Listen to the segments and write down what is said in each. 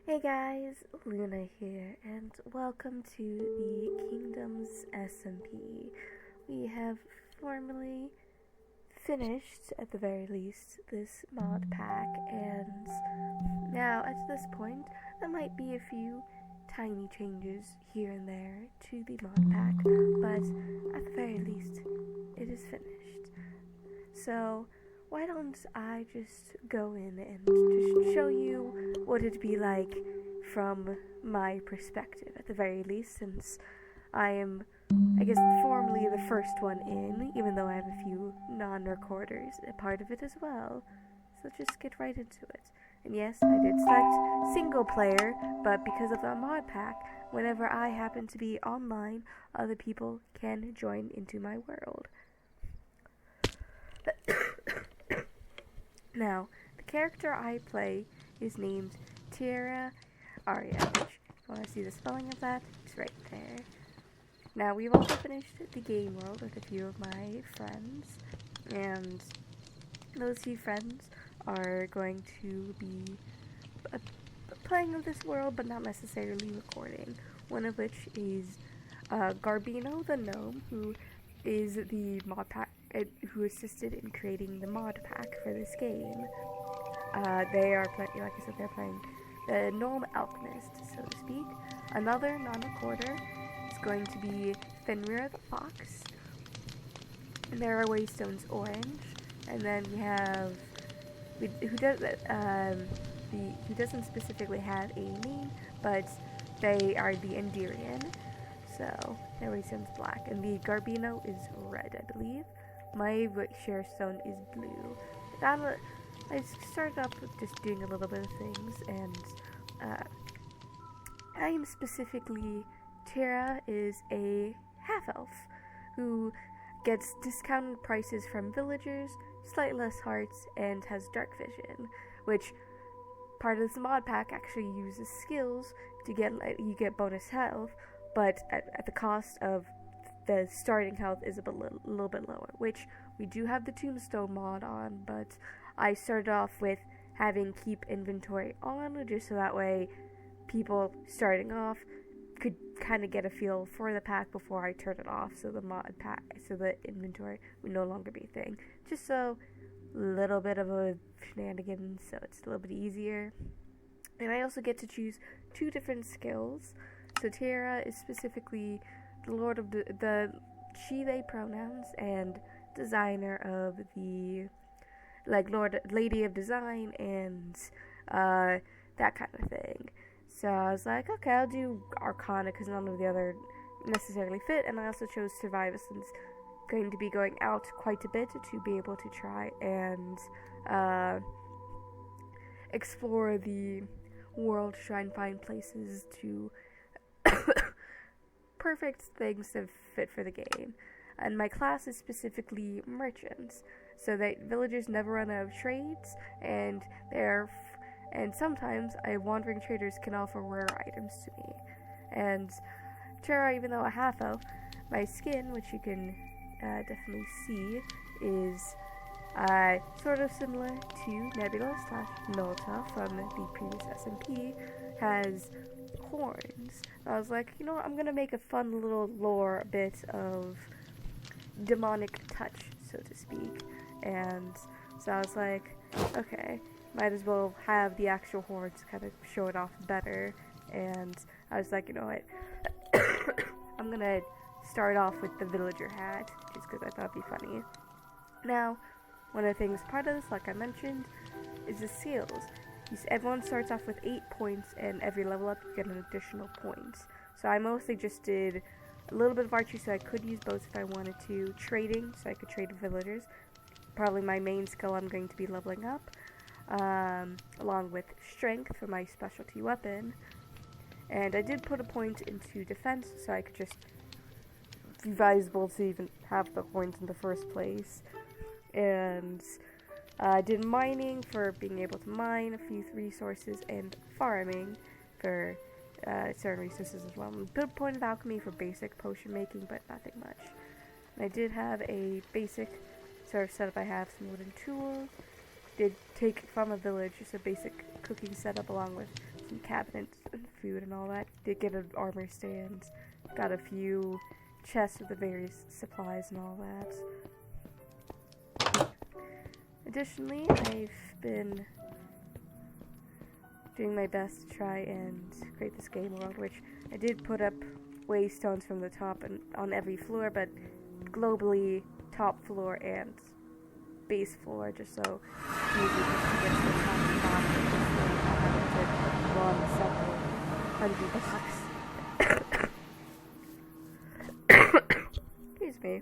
Hey guys, Luna here, and welcome to the Kingdoms SMP. We have formally finished, at the very least, this mod pack, and now at this point, there might be a few tiny changes here and there to the mod pack, but at the very least, it is finished. So, why don't I just go in and just show you what it'd be like from my perspective, at the very least, since I am, I guess, formally the first one in, even though I have a few non-recorders a part of it as well. So let's just get right into it. And yes, I did select single player, but because of the mod pack, whenever I happen to be online, other people can join into my world. Now, the character I play is named Terra, Aria, which, if you want to see the spelling of that, it's right there. Now, we've also finished the game world with a few of my friends, and those few friends are going to be playing with this world, but not necessarily recording. One of which is Garbino the Gnome, who is the mod pack, who assisted in creating the mod pack for this game. They are playing, like I said, they're playing the Gnome Alchemist, so to speak. Another non-recorder is going to be Fenrir the Fox. And there are Waystone's Orange, and then we have who doesn't specifically have a name, but they are the Endirian. So their Waystone's black, and the Garbino is red, I believe. My share stone is blue. I started off with just doing a little bit of things, and I am specifically, Terra is a half-elf who gets discounted prices from villagers, slightly less hearts, and has dark vision, which part of this mod pack actually uses skills to you get bonus health, but at the cost of the starting health is a little bit lower, which we do have the tombstone mod on, but I started off with having keep inventory on, just so that way people starting off could kind of get a feel for the pack before I turn it off, so the inventory would no longer be a thing. Just so a little bit of a shenanigans, so it's a little bit easier. And I also get to choose 2 different skills. So Terra is specifically the Lord of the she/they pronouns and designer of the Lady of Design and that kind of thing. So I was like, okay, I'll do Arcana because none of the other necessarily fit, and I also chose Survival since going to be going out quite a bit to be able to try and explore the world, try and find places to perfect things to fit for the game. And my class is specifically merchants, so that villagers never run out of trades, and sometimes wandering traders can offer rare items to me. And Terra, even though a half elf, my skin, which you can definitely see, is sort of similar to Nebula/Nolta from the previous SMP, has horns. I was like, you know what, I'm gonna make a fun little lore bit of demonic touch, so to speak. And so I was like, okay, might as well have the actual horns kind of show it off better. And I was like, you know what, I'm gonna start off with the villager hat, just because I thought it'd be funny. Now, one of the things part of this, like I mentioned, is the skills. Everyone starts off with 8 points, and every level up you get an additional point. So I mostly just did a little bit of archery, so I could use both if I wanted to. Trading, so I could trade with villagers. Probably my main skill I'm going to be leveling up, along with strength for my specialty weapon. And I did put a point into defense, so I could just be valuable to even have the horns in the first place. And I did mining for being able to mine a few resources, and farming for certain resources as well. And put a point of alchemy for basic potion making, but nothing much. And I did have a basic sort of setup. I have some wooden tools. Did take from a village just a basic cooking setup along with some cabinets and food and all that. Did get an armor stand. Got a few chests with the various supplies and all that. Additionally, I've been doing my best to try and create this game world, which I did put up waystones from the top and on every floor, but globally top floor and base floor, just so it's easy just to get to the top and bottom, just so you don't have to run several 100 blocks. Excuse me.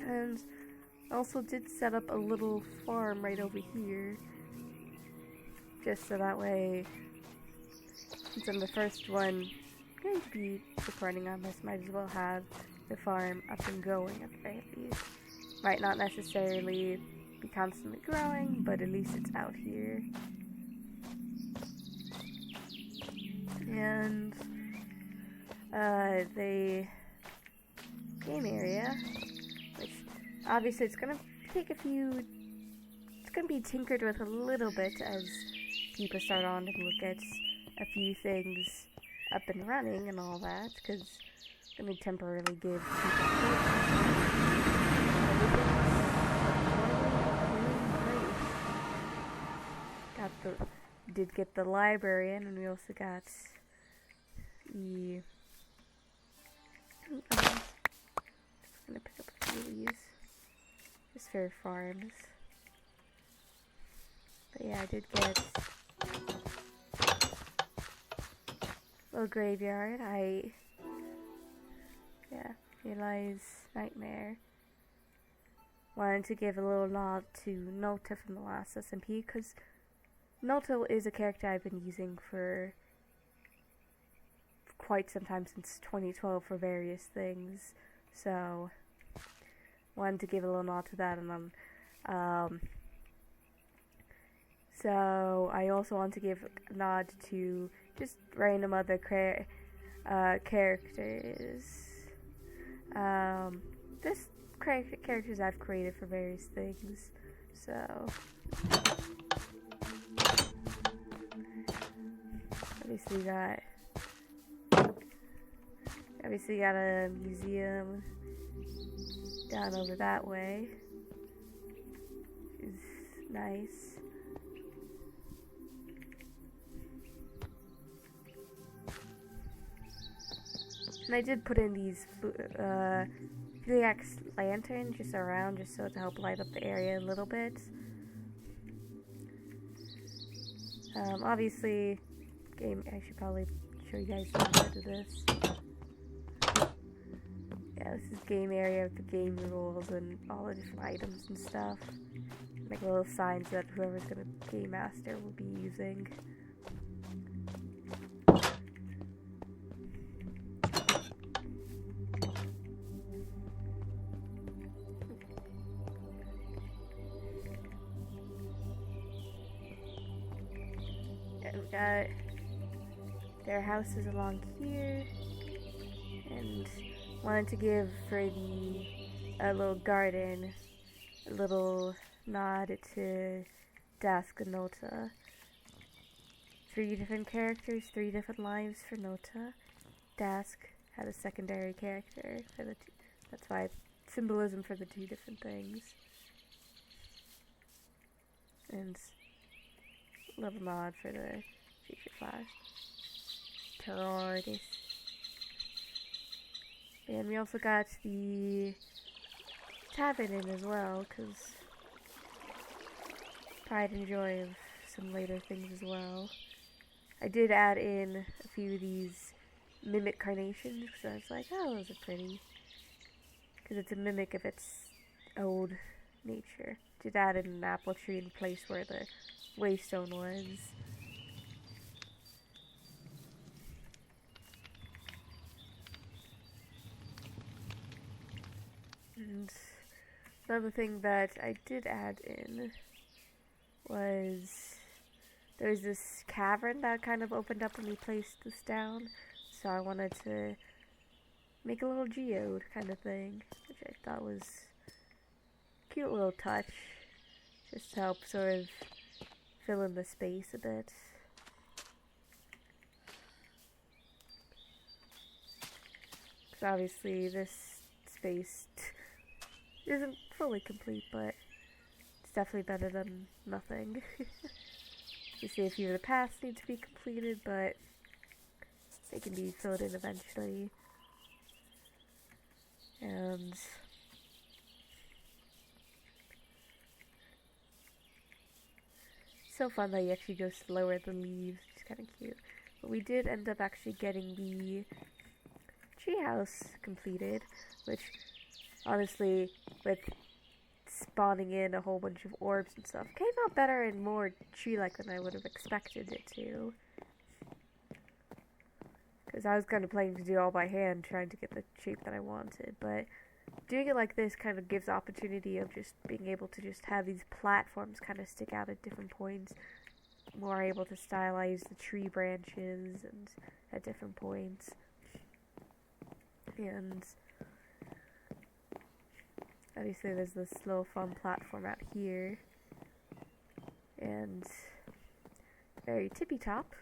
And I also did set up a little farm right over here, just so that way, since I'm the first one going to be recording on this, might as well have the farm up and going at the very least. Might not necessarily be constantly growing, but at least it's out here. And the game area, which obviously it's gonna take it's gonna be tinkered with a little bit as people start on and we'll get a few things up and running and all that, because I'm gonna temporarily give people did get the library in, and we also got the just gonna pick up a few of these just for farms. But yeah, I did get a little graveyard. Realize Nightmare. Wanted to give a little nod to Nota from the last SMP, because Nota is a character I've been using for quite some time, since 2012, for various things. So, wanted to give a little nod to that, and then, so I also want to give a nod to just random other characters. Just characters I've created for various things. So, obviously got a museum down over that way. Is nice. And I did put in these Fluax lanterns just around, just so to help light up the area a little bit. Obviously, I should probably show you guys a bit of this. Yeah, this is game area with the game rules and all the different items and stuff. Like little signs that whoever's gonna game master will be using. We got their houses along here, and wanted to give for the little garden a little nod to Dask and Nota. 3 different characters, 3 different lives for Nota. Dask had a secondary character for the that's why symbolism for the 2 different things. And little nod for the future class. Terrorist. And we also got the tavern in as well, because pride and joy of some later things as well. I did add in a few of these mimic carnations, because I was like, oh, those are pretty. Because it's a mimic of its old nature. Did add in an apple tree in place where the waystone was. And another thing that I did add in was there's this cavern that kind of opened up when we placed this down, so I wanted to make a little geode kind of thing, which I thought was a cute little touch, just to help sort of fill in the space a bit. 'Cause obviously this space isn't fully complete, but it's definitely better than nothing. You see a few of the paths need to be completed, but they can be filled in eventually. And it's so fun that you actually go slower with the leaves, which is kind of cute. But we did end up actually getting the treehouse completed, which honestly, with spawning in a whole bunch of orbs and stuff, came out better and more tree-like than I would have expected it to. Because I was kind of planning to do it all by hand, trying to get the shape that I wanted, but doing it like this kind of gives the opportunity of just being able to just have these platforms kind of stick out at different points, more able to stylize the tree branches and at different points. And obviously there's this little fun platform out here, and very tippy top.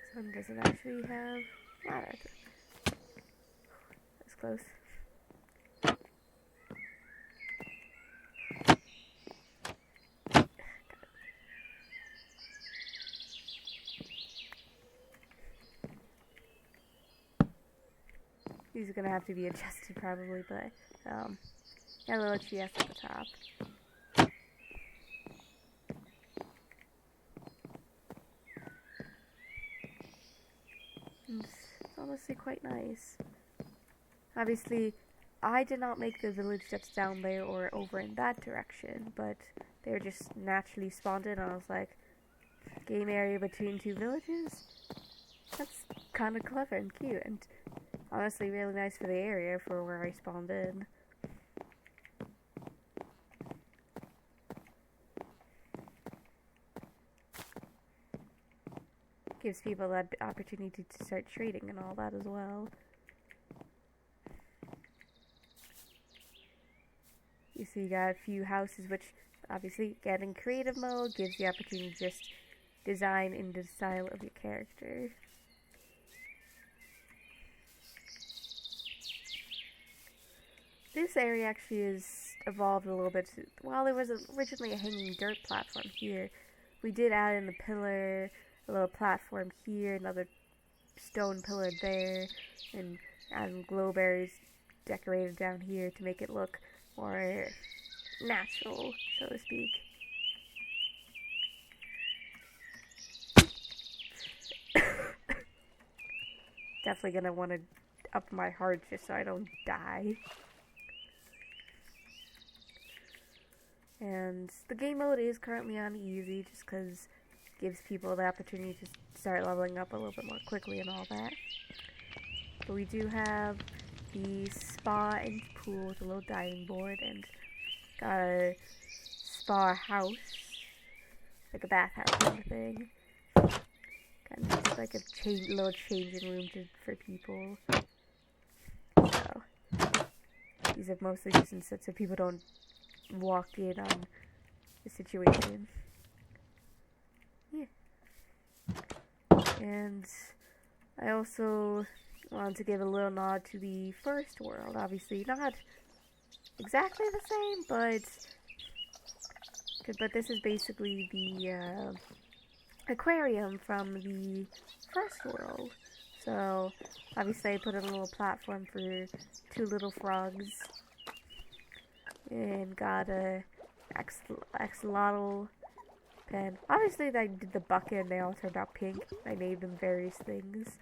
This one doesn't actually have ladder. That's close. These are gonna have to be adjusted probably, but got a little GS at the top. It's honestly quite nice. Obviously, I did not make the village that's down there or over in that direction, but they were just naturally spawned in, and I was like, game area between two villages? That's kind of clever and cute, and honestly really nice for the area for where I spawned in. Gives people that opportunity to start trading and all that as well. You see, you got a few houses, which obviously, getting creative mode gives the opportunity to just design in the style of your character. This area actually has evolved a little bit. While there was originally a hanging dirt platform here, we did add in the pillar, a little platform here, another stone pillar there, and adding glowberries decorated down here to make it look more natural, so to speak. Definitely gonna want to up my heart just so I don't die. And the game mode is currently on easy, just because it gives people the opportunity to start leveling up a little bit more quickly and all that. But we do have the spa and pool with a little diving board, and got a spa house, like a bathhouse kind of thing. Kind of just like a little changing room for people. So these are mostly just in sets so people don't walk in on the situation. Yeah. And I also wanted to give a little nod to the first world. Obviously not exactly the same, but this is basically the aquarium from the first world. So obviously I put in a little platform for two little frogs, and got a axolotl pen. Obviously I did the bucket and they all turned out pink. I named them various things.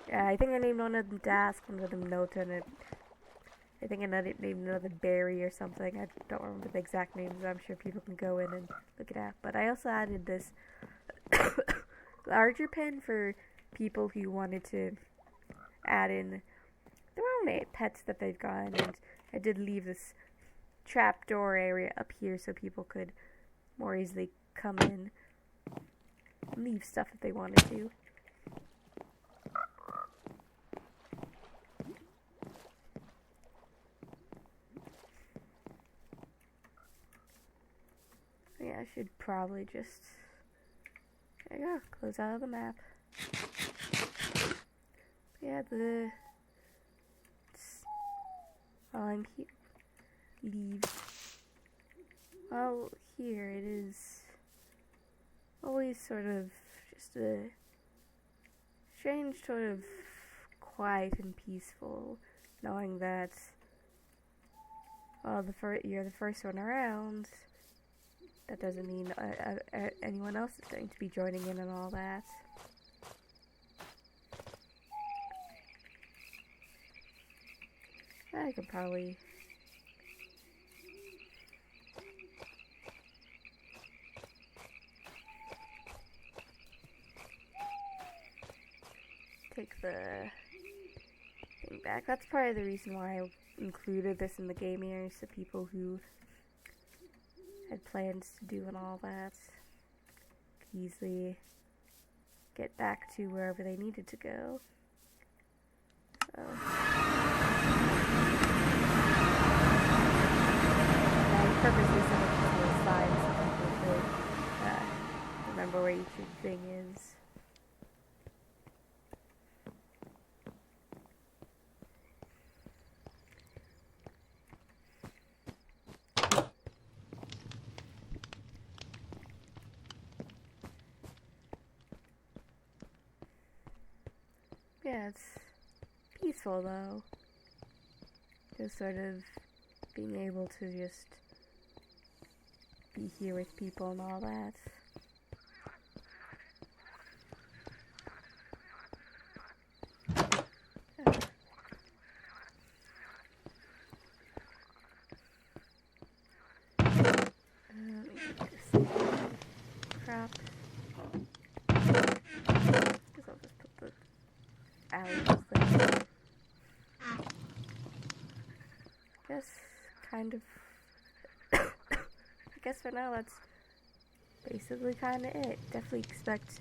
Yeah, I think I named one of them Dask, one of them Nota, and I think I named another Berry or something. I don't remember the exact names. I'm sure people can go in and look it up. But I also added this larger pen for people who wanted to add in their own pets that they've gotten, and I did leave this trapdoor area up here so people could more easily come in and leave stuff if they wanted to. I should probably just, there you go, close out of the map. Yeah, while I'm here, leave. Well, here it is always sort of just a strange sort of quiet and peaceful, knowing that, well, you're the first one around. That doesn't mean anyone else is going to be joining in and all that. I could probably take the thing back. That's part of the reason why I included this in the game here, so people who had plans to do and all that could easily get back to wherever they needed to go. So I purposely set up these little signs so people could remember where each thing is. Yeah, it's peaceful though. Just sort of being able to just be here with people and all that. Crap. Guess I'll just put the alleys there. Guess kind of I guess for now that's basically kinda it. Definitely expect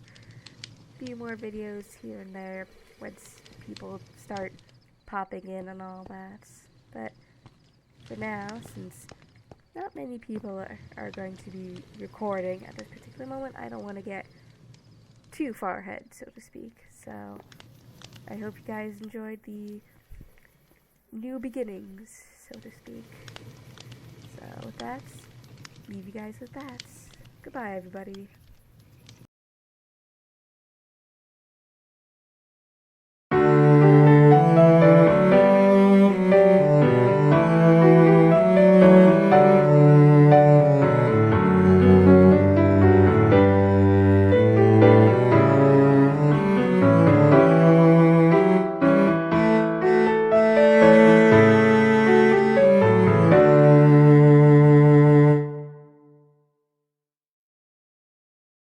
a few more videos here and there once people start popping in and all that. But for now, since not many people are going to be recording at this particular moment, I don't want to get too far ahead, so to speak. So I hope you guys enjoyed the new beginnings, so to speak. So with that, leave you guys with that. Goodbye, everybody.